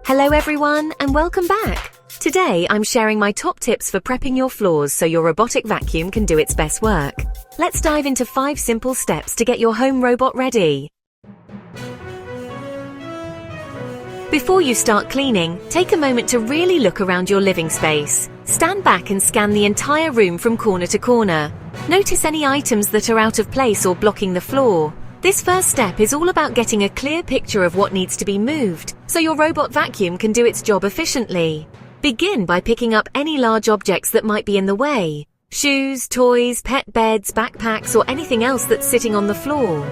Hello everyone and welcome back. Today I'm sharing my top tips for prepping your floors so your robotic vacuum can do its best work. Let's dive into 5 simple steps to get your home robot ready. Before you start cleaning, take a moment to really look around your living space. Stand back and scan the entire room from corner to corner. Notice any items that are out of place or blocking the floor. This first step is all about getting a clear picture of what needs to be moved, so your robot vacuum can do its job efficiently. Begin by picking up any large objects that might be in the way. Shoes, toys, pet beds, backpacks, or anything else that's sitting on the floor.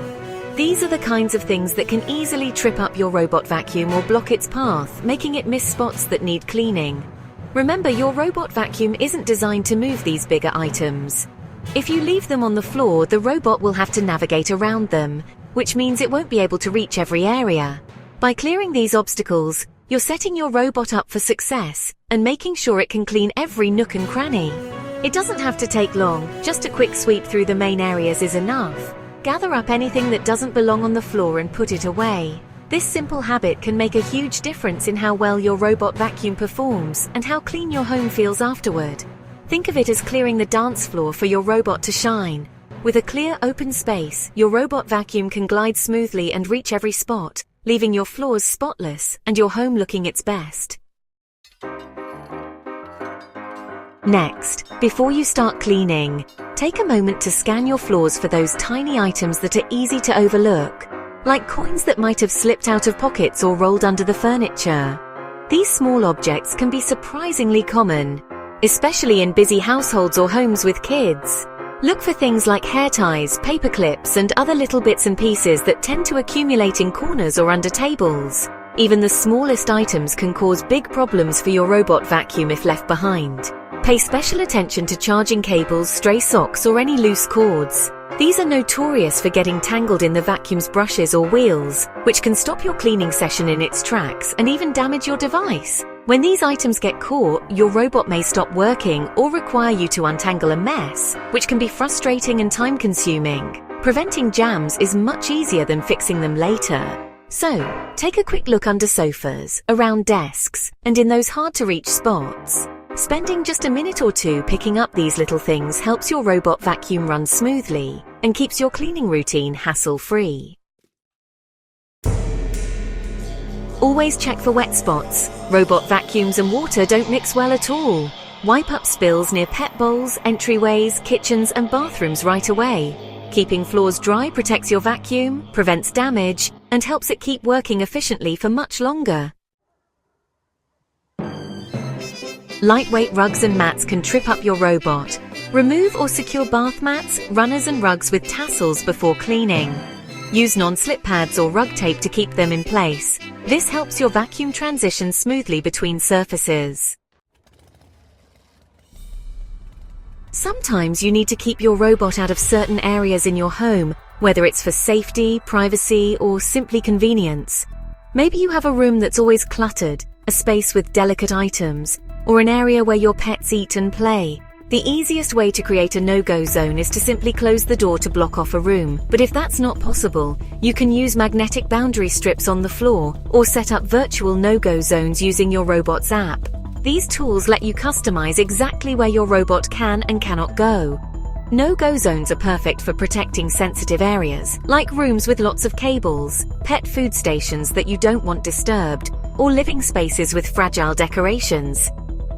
These are the kinds of things that can easily trip up your robot vacuum or block its path, making it miss spots that need cleaning. Remember, your robot vacuum isn't designed to move these bigger items. If you leave them on the floor, the robot will have to navigate around them, which means it won't be able to reach every area. By clearing these obstacles, you're setting your robot up for success and making sure it can clean every nook and cranny. It doesn't have to take long, just a quick sweep through the main areas is enough. Gather up anything that doesn't belong on the floor and put it away. This simple habit can make a huge difference in how well your robot vacuum performs and how clean your home feels afterward. Think of it as clearing the dance floor for your robot to shine. With a clear, open space, your robot vacuum can glide smoothly and reach every spot, leaving your floors spotless and your home looking its best. Next, before you start cleaning, take a moment to scan your floors for those tiny items that are easy to overlook, like coins that might have slipped out of pockets or rolled under the furniture. These small objects can be surprisingly common, especially in busy households or homes with kids. Look for things like hair ties, paper clips, and other little bits and pieces that tend to accumulate in corners or under tables. Even the smallest items can cause big problems for your robot vacuum if left behind. Pay special attention to charging cables, stray socks, or any loose cords. These are notorious for getting tangled in the vacuum's brushes or wheels, which can stop your cleaning session in its tracks and even damage your device. When these items get caught, your robot may stop working or require you to untangle a mess, which can be frustrating and time-consuming. Preventing jams is much easier than fixing them later. So, take a quick look under sofas, around desks, and in those hard-to-reach spots. Spending just a minute or two picking up these little things helps your robot vacuum run smoothly and keeps your cleaning routine hassle-free. Always check for wet spots. Robot vacuums and water don't mix well at all. Wipe up spills near pet bowls, entryways, kitchens, and bathrooms right away. Keeping floors dry protects your vacuum, prevents damage, and helps it keep working efficiently for much longer. Lightweight rugs and mats can trip up your robot. Remove or secure bath mats, runners, and rugs with tassels before cleaning. Use non-slip pads or rug tape to keep them in place. This helps your vacuum transition smoothly between surfaces. Sometimes you need to keep your robot out of certain areas in your home, whether it's for safety, privacy, or simply convenience. Maybe you have a room that's always cluttered, a space with delicate items, or an area where your pets eat and play. The easiest way to create a no-go zone is to simply close the door to block off a room. But if that's not possible, you can use magnetic boundary strips on the floor or set up virtual no-go zones using your robot's app. These tools let you customize exactly where your robot can and cannot go. No-go zones are perfect for protecting sensitive areas, like rooms with lots of cables, pet food stations that you don't want disturbed, or living spaces with fragile decorations.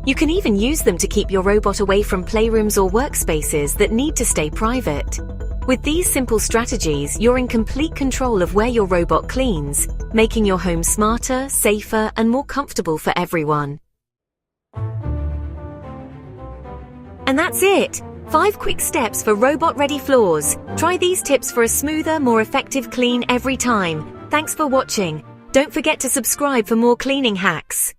You can even use them to keep your robot away from playrooms or workspaces that need to stay private. With these simple strategies, you're in complete control of where your robot cleans, making your home smarter, safer, and more comfortable for everyone. And that's it! 5 quick steps for robot-ready floors. Try these tips for a smoother, more effective clean every time. Thanks for watching. Don't forget to subscribe for more cleaning hacks.